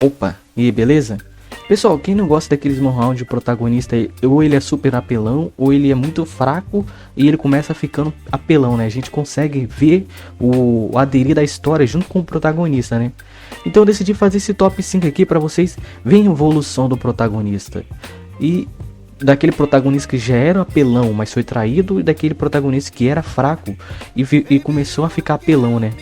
Opa, e aí, beleza? Pessoal, quem não gosta daqueles morral de protagonista, ou ele é super apelão, ou ele é muito fraco e ele começa ficando apelão, né? A gente consegue ver o aderir da história junto com o protagonista, né? Então eu decidi fazer esse top 5 aqui pra vocês verem a evolução do protagonista. E daquele protagonista que já era apelão, mas foi traído, e daquele protagonista que era fraco e começou a ficar apelão, né?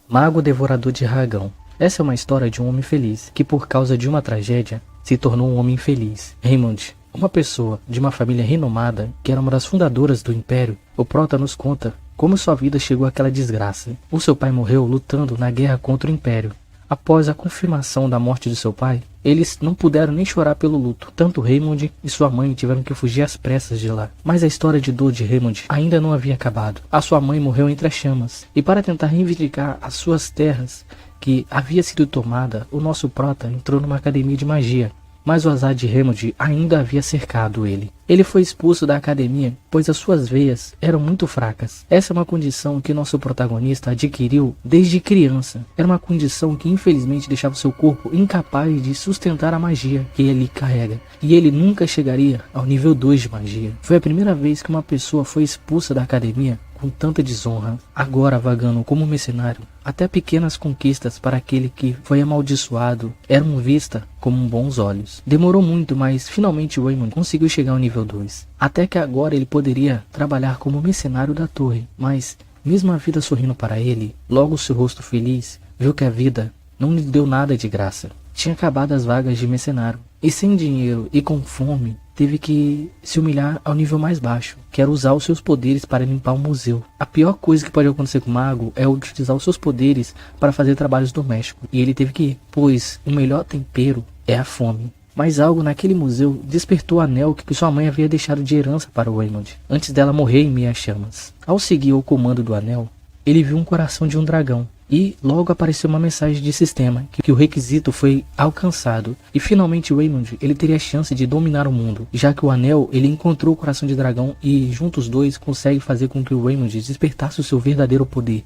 Mago Devorador de Dragão. Essa é uma história de um homem feliz, que por causa de uma tragédia, se tornou um homem infeliz. Raymond, uma pessoa de uma família renomada, que era uma das fundadoras do Império, o prota nos conta como sua vida chegou àquela desgraça. O seu pai morreu lutando na guerra contra o Império. Após a confirmação da morte de seu pai, eles não puderam nem chorar pelo luto. Tanto Raymond e sua mãe tiveram que fugir às pressas de lá. Mas a história de dor de Raymond ainda não havia acabado. A sua mãe morreu entre as chamas. E para tentar reivindicar as suas terras que havia sido tomada, o nosso prota entrou numa academia de magia. Mas o azar de Raymond ainda havia cercado ele. Ele foi expulso da academia, pois as suas veias eram muito fracas. Essa é uma condição que nosso protagonista adquiriu desde criança. Era uma condição que infelizmente deixava seu corpo incapaz de sustentar a magia que ele carrega. E ele nunca chegaria ao nível 2 de magia. Foi a primeira vez que uma pessoa foi expulsa da academia com tanta desonra, agora vagando como mercenário. Até pequenas conquistas para aquele que foi amaldiçoado eram vistas com bons olhos. Demorou muito, mas finalmente Raymond conseguiu chegar ao nível 2. Até que agora ele poderia trabalhar como mercenário da torre. Mas, mesmo a vida sorrindo para ele, logo seu rosto feliz viu que a vida não lhe deu nada de graça. Tinha acabado as vagas de mercenário. E sem dinheiro e com fome, teve que se humilhar ao nível mais baixo, que era usar os seus poderes para limpar o museu. A pior coisa que pode acontecer com o mago é utilizar os seus poderes para fazer trabalhos domésticos. E ele teve que ir, pois o melhor tempero é a fome. Mas algo naquele museu despertou o anel que sua mãe havia deixado de herança para o Raymond, antes dela morrer em meio às chamas. Ao seguir o comando do anel, ele viu um coração de um dragão. E logo apareceu uma mensagem de sistema que o requisito foi alcançado. E finalmente Raymond ele teria a chance de dominar o mundo, já que o anel ele encontrou o coração de dragão e juntos os dois conseguem fazer com que o Raymond despertasse o seu verdadeiro poder,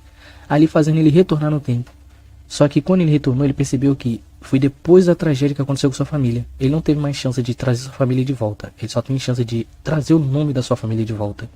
ali fazendo ele retornar no tempo. Só que quando ele retornou ele percebeu que foi depois da tragédia que aconteceu com sua família. Ele não teve mais chance de trazer sua família de volta. Ele só tem chance de trazer o nome da sua família de volta.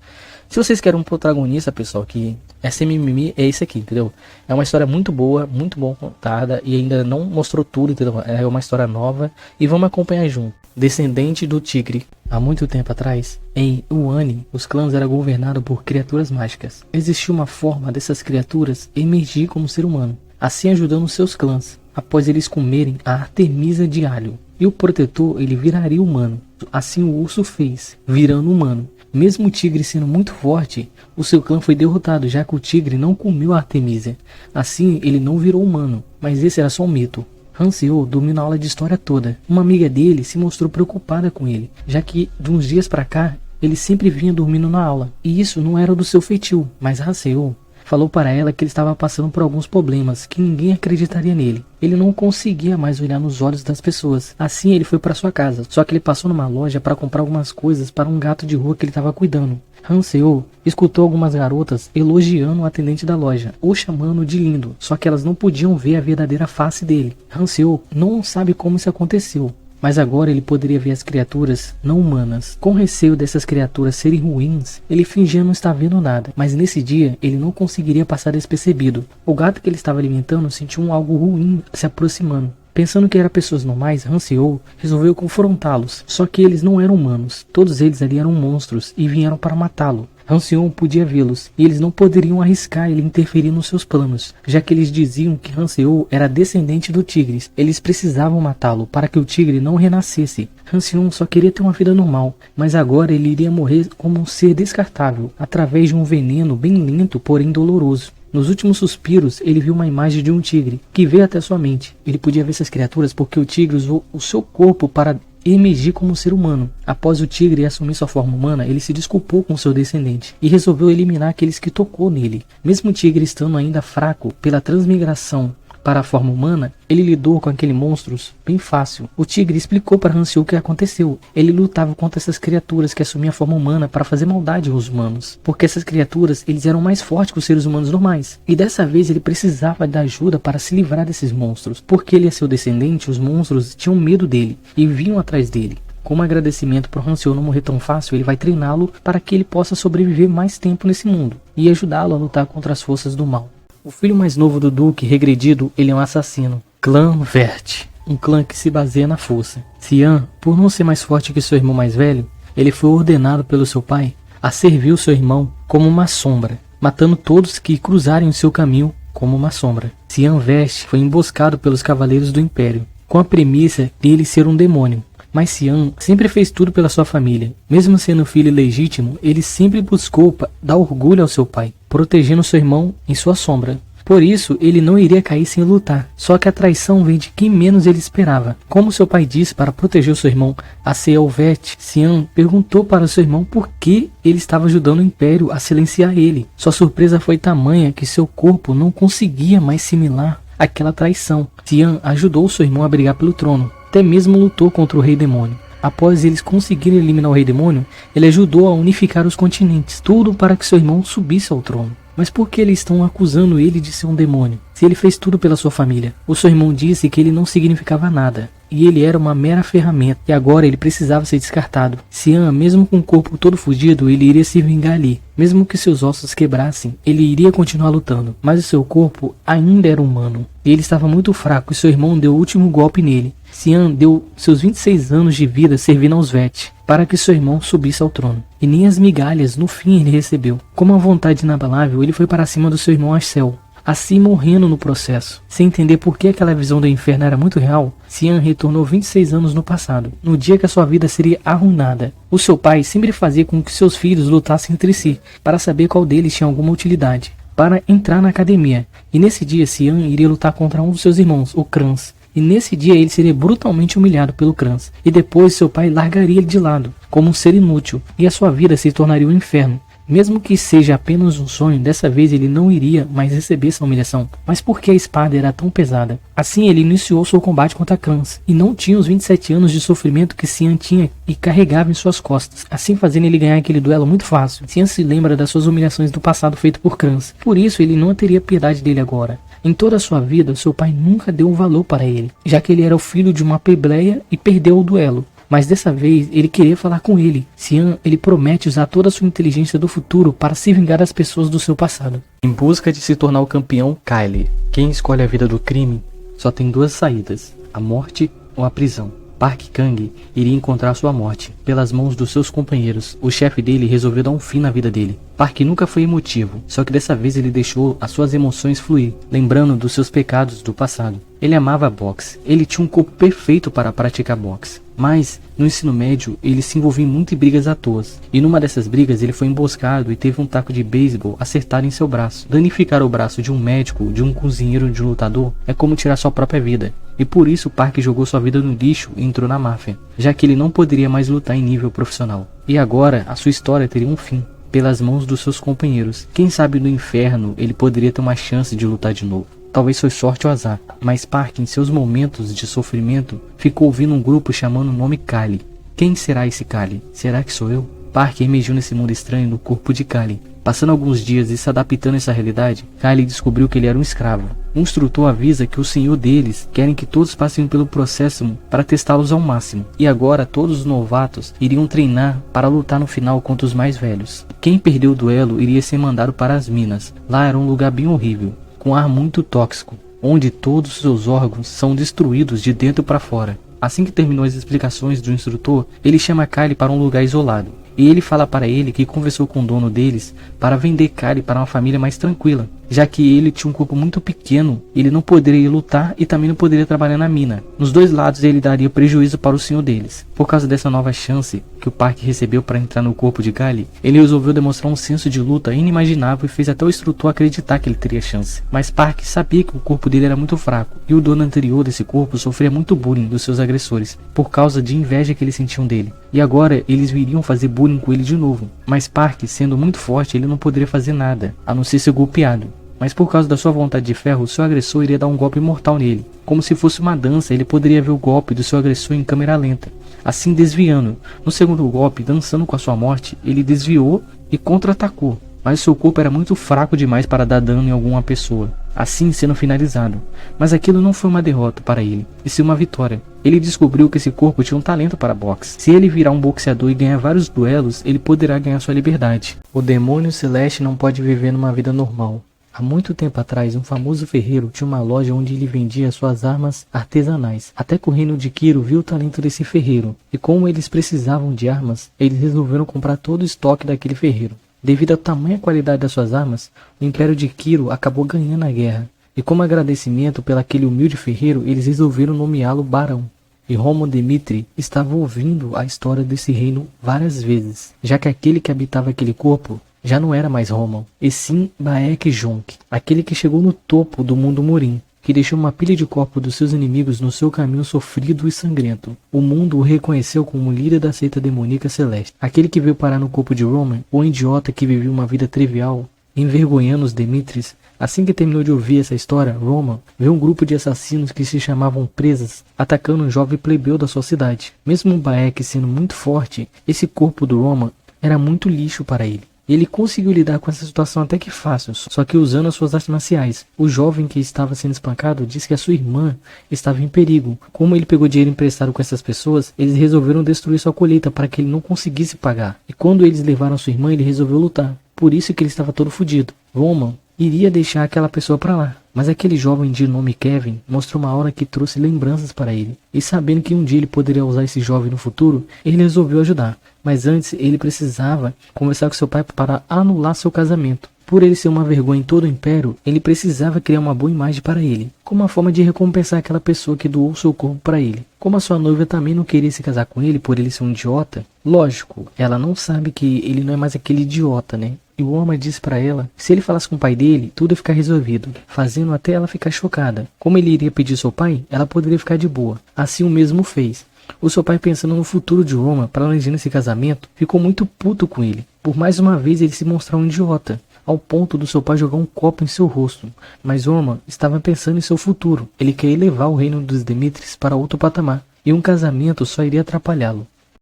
Se vocês querem um protagonista, pessoal, que é sem mimimi, é esse aqui, entendeu? É uma história muito boa, muito bom contada e ainda não mostrou tudo, entendeu? É uma história nova e vamos acompanhar junto. Descendente do Tigre. Há muito tempo atrás, em Wani, os clãs eram governados por criaturas mágicas. Existia uma forma dessas criaturas emergir como ser humano, assim ajudando seus clãs, após eles comerem a Artemisa de alho. E o protetor, ele viraria humano. Assim o urso fez, virando humano. Mesmo o tigre sendo muito forte, o seu clã foi derrotado, já que o tigre não comeu a Artemisia. Assim, ele não virou humano, mas esse era só um mito. Hanseol domina a aula de história toda. Uma amiga dele se mostrou preocupada com ele, já que de uns dias pra cá, ele sempre vinha dormindo na aula. E isso não era do seu feitio, mas Hanseol falou para ela que ele estava passando por alguns problemas, que ninguém acreditaria nele. Ele não conseguia mais olhar nos olhos das pessoas. Assim ele foi para sua casa, só que ele passou numa loja para comprar algumas coisas para um gato de rua que ele estava cuidando. Hanseol escutou algumas garotas elogiando o atendente da loja, ou chamando de lindo, só que elas não podiam ver a verdadeira face dele. Hanseol não sabe como isso aconteceu. Mas agora ele poderia ver as criaturas não humanas. Com receio dessas criaturas serem ruins, ele fingia não estar vendo nada. Mas nesse dia, ele não conseguiria passar despercebido. O gato que ele estava alimentando sentiu algo ruim se aproximando. Pensando que eram pessoas normais, Hanseol resolveu confrontá-los. Só que eles não eram humanos. Todos eles ali eram monstros e vieram para matá-lo. Hanseol podia vê-los, e eles não poderiam arriscar ele interferir nos seus planos, já que eles diziam que Hanseol era descendente do tigre. Eles precisavam matá-lo para que o tigre não renascesse. Hanseol só queria ter uma vida normal, mas agora ele iria morrer como um ser descartável, através de um veneno bem lento, porém doloroso. Nos últimos suspiros, ele viu uma imagem de um tigre, que veio até sua mente. Ele podia ver essas criaturas porque o tigre usou o seu corpo para emergir como ser humano. Após o tigre assumir sua forma humana, ele se desculpou com seu descendente e resolveu eliminar aqueles que tocou nele. Mesmo o tigre estando ainda fraco pela transmigração para a forma humana, ele lidou com aqueles monstros bem fácil. O tigre explicou para Hanseol o que aconteceu. Ele lutava contra essas criaturas que assumiam a forma humana para fazer maldade aos humanos, porque essas criaturas eles eram mais fortes que os seres humanos normais. E dessa vez ele precisava da ajuda para se livrar desses monstros, porque ele é seu descendente. Os monstros tinham medo dele e vinham atrás dele. Como agradecimento por Hanseol não morrer tão fácil, ele vai treiná-lo para que ele possa sobreviver mais tempo nesse mundo e ajudá-lo a lutar contra as forças do mal. O filho mais novo do Duque, regredido, ele é um assassino. Clã Vert, um clã que se baseia na força. Xian, por não ser mais forte que seu irmão mais velho, ele foi ordenado pelo seu pai a servir o seu irmão como uma sombra, matando todos que cruzarem o seu caminho como uma sombra. Xian Vert foi emboscado pelos cavaleiros do Império, com a premissa de ele ser um demônio. Mas Xian sempre fez tudo pela sua família. Mesmo sendo filho ilegítimo, ele sempre buscou dar orgulho ao seu pai, protegendo seu irmão em sua sombra. Por isso, ele não iria cair sem lutar. Só que a traição vem de quem menos ele esperava. Como seu pai disse para proteger o seu irmão, a Seolvet, Xian perguntou para seu irmão por que ele estava ajudando o Império a silenciar ele. Sua surpresa foi tamanha que seu corpo não conseguia mais assimilar aquela traição. Xian ajudou seu irmão a brigar pelo trono. Até mesmo lutou contra o Rei Demônio. Após eles conseguirem eliminar o Rei Demônio, ele ajudou a unificar os continentes, tudo para que seu irmão subisse ao trono. Mas por que eles estão acusando ele de ser um demônio, se ele fez tudo pela sua família? O seu irmão disse que ele não significava nada, e ele era uma mera ferramenta, e agora ele precisava ser descartado. Xian, mesmo com o corpo todo fudido, ele iria se vingar ali. Mesmo que seus ossos quebrassem, ele iria continuar lutando, mas o seu corpo ainda era humano. E ele estava muito fraco e seu irmão deu o último golpe nele. Xian deu seus 26 anos de vida servindo aos Vet, para que seu irmão subisse ao trono. E nem as migalhas no fim ele recebeu. Com uma vontade inabalável, ele foi para cima do seu irmão Axel, assim morrendo no processo. Sem entender por que aquela visão do inferno era muito real, Xian retornou 26 anos no passado, no dia que a sua vida seria arruinada. O seu pai sempre fazia com que seus filhos lutassem entre si, para saber qual deles tinha alguma utilidade, para entrar na academia. E nesse dia Xian iria lutar contra um dos seus irmãos, o Kranz. E nesse dia ele seria brutalmente humilhado pelo Kranz. E depois seu pai largaria ele de lado, como um ser inútil, e a sua vida se tornaria um inferno. Mesmo que seja apenas um sonho, dessa vez ele não iria mais receber essa humilhação. Mas por que a espada era tão pesada? Assim ele iniciou seu combate contra Kranz, e não tinha os 27 anos de sofrimento que Xian tinha e carregava em suas costas, assim fazendo ele ganhar aquele duelo muito fácil. Xian se lembra das suas humilhações do passado feito por Kranz, por isso ele não teria piedade dele agora. Em toda a sua vida, seu pai nunca deu um valor para ele, já que ele era o filho de uma plebeia e perdeu o duelo. Mas dessa vez, ele queria falar com ele. Xian, ele promete usar toda a sua inteligência do futuro para se vingar das pessoas do seu passado. Em busca de se tornar o campeão, Kyle. Quem escolhe a vida do crime só tem duas saídas, a morte ou a prisão. Park Kang iria encontrar sua morte pelas mãos dos seus companheiros. O chefe dele resolveu dar um fim na vida dele. Park nunca foi emotivo, só que dessa vez ele deixou as suas emoções fluir, lembrando dos seus pecados do passado. Ele amava boxe, ele tinha um corpo perfeito para praticar boxe. Mas, no ensino médio, ele se envolvia muito em brigas à toa. E numa dessas brigas ele foi emboscado e teve um taco de beisebol acertado em seu braço. Danificar o braço de um médico, de um cozinheiro, de um lutador, é como tirar sua própria vida. E por isso Park jogou sua vida no lixo e entrou na máfia, já que ele não poderia mais lutar em nível profissional. E agora, a sua história teria um fim, pelas mãos dos seus companheiros. Quem sabe no inferno ele poderia ter uma chance de lutar de novo. Talvez foi sorte ou azar, mas Park, em seus momentos de sofrimento, ficou ouvindo um grupo chamando o nome Kali. Quem será esse Kali? Será que sou eu? Park emergiu nesse mundo estranho no corpo de Kali. Passando alguns dias e se adaptando a essa realidade, Kali descobriu que ele era um escravo. Um instrutor avisa que o senhor deles querem que todos passem pelo processo para testá-los ao máximo. E agora todos os novatos iriam treinar para lutar no final contra os mais velhos. Quem perdeu o duelo iria ser mandado para as minas. Lá era um lugar bem horrível, com ar muito tóxico, onde todos os seus órgãos são destruídos de dentro para fora. Assim que terminou as explicações do instrutor, ele chama Kyle para um lugar isolado. E ele fala para ele que conversou com o dono deles para vender Kyle para uma família mais tranquila, já que ele tinha um corpo muito pequeno, ele não poderia lutar e também não poderia trabalhar na mina. Nos dois lados ele daria prejuízo para o senhor deles. Por causa dessa nova chance que o Park recebeu para entrar no corpo de Kyle, ele resolveu demonstrar um senso de luta inimaginável e fez até o instrutor acreditar que ele teria chance. Mas Park sabia que o corpo dele era muito fraco, e o dono anterior desse corpo sofria muito bullying dos seus agressores, por causa de inveja que eles sentiam dele. E agora eles iriam fazer bullying com ele de novo. Mas Park, sendo muito forte, ele não poderia fazer nada, a não ser ser golpeado. mas por causa da sua vontade de ferro, seu agressor iria dar um golpe mortal nele. Como se fosse uma dança, ele poderia ver o golpe do seu agressor em câmera lenta, assim desviando. No segundo golpe, dançando com a sua morte, ele desviou e contra-atacou, mas seu corpo era muito fraco demais para dar dano em alguma pessoa, assim sendo finalizado. Mas aquilo não foi uma derrota para ele, e sim uma vitória. Ele descobriu que esse corpo tinha um talento para boxe. Se ele virar um boxeador e ganhar vários duelos, ele poderá ganhar sua liberdade. O demônio celeste não pode viver numa vida normal. Há muito tempo atrás, um famoso ferreiro tinha uma loja onde ele vendia suas armas artesanais. Até que o reino de Kiro viu o talento desse ferreiro, e como eles precisavam de armas, eles resolveram comprar todo o estoque daquele ferreiro. Devido à tamanha qualidade das suas armas, o Império de Kiro acabou ganhando a guerra, e como agradecimento pelaquele humilde ferreiro, eles resolveram nomeá-lo Barão. E Roman Demitri estava ouvindo a história desse reino várias vezes, já que aquele que habitava aquele corpo já não era mais Roman, e sim Baek Jonk, aquele que chegou no topo do mundo Murim, que deixou uma pilha de corpos dos seus inimigos no seu caminho sofrido e sangrento. O mundo o reconheceu como líder da seita demoníaca celeste, aquele que veio parar no corpo de Roman, o idiota que vivia uma vida trivial, envergonhando os Demitris. Assim que terminou de ouvir essa história, Roman viu um grupo de assassinos que se chamavam Presas, atacando um jovem plebeu da sua cidade. Mesmo Baek sendo muito forte, esse corpo do Roman era muito lixo para ele. Ele conseguiu lidar com essa situação até que fácil, só que usando as suas artes marciais. O jovem que estava sendo espancado disse que a sua irmã estava em perigo. Como ele pegou dinheiro emprestado com essas pessoas, eles resolveram destruir sua colheita para que ele não conseguisse pagar. E quando eles levaram a sua irmã, ele resolveu lutar. Por isso que ele estava todo fodido. Roman iria deixar aquela pessoa para lá, mas aquele jovem de nome Kevin mostrou uma aura que trouxe lembranças para ele. E sabendo que um dia ele poderia usar esse jovem no futuro, ele resolveu ajudar. Mas antes ele precisava conversar com seu pai para anular seu casamento. Por ele ser uma vergonha em todo o império, ele precisava criar uma boa imagem para ele, como uma forma de recompensar aquela pessoa que doou seu corpo para ele. Como a sua noiva também não queria se casar com ele por ele ser um idiota, lógico, ela não sabe que ele não é mais aquele idiota, né? E o homem disse para ela que se ele falasse com o pai dele, tudo ia ficar resolvido, fazendo até ela ficar chocada. Como ele iria pedir seu pai, ela poderia ficar de boa. Assim o mesmo fez. O seu pai, pensando no futuro de Roman, planejando esse casamento, ficou muito puto com ele. Por mais uma vez ele se mostrar um idiota, ao ponto do seu pai jogar um copo em seu rosto. Mas Roman estava pensando em seu futuro. Ele queria levar o reino dos Demitris para outro patamar, e um casamento só iria atrapalhá-lo.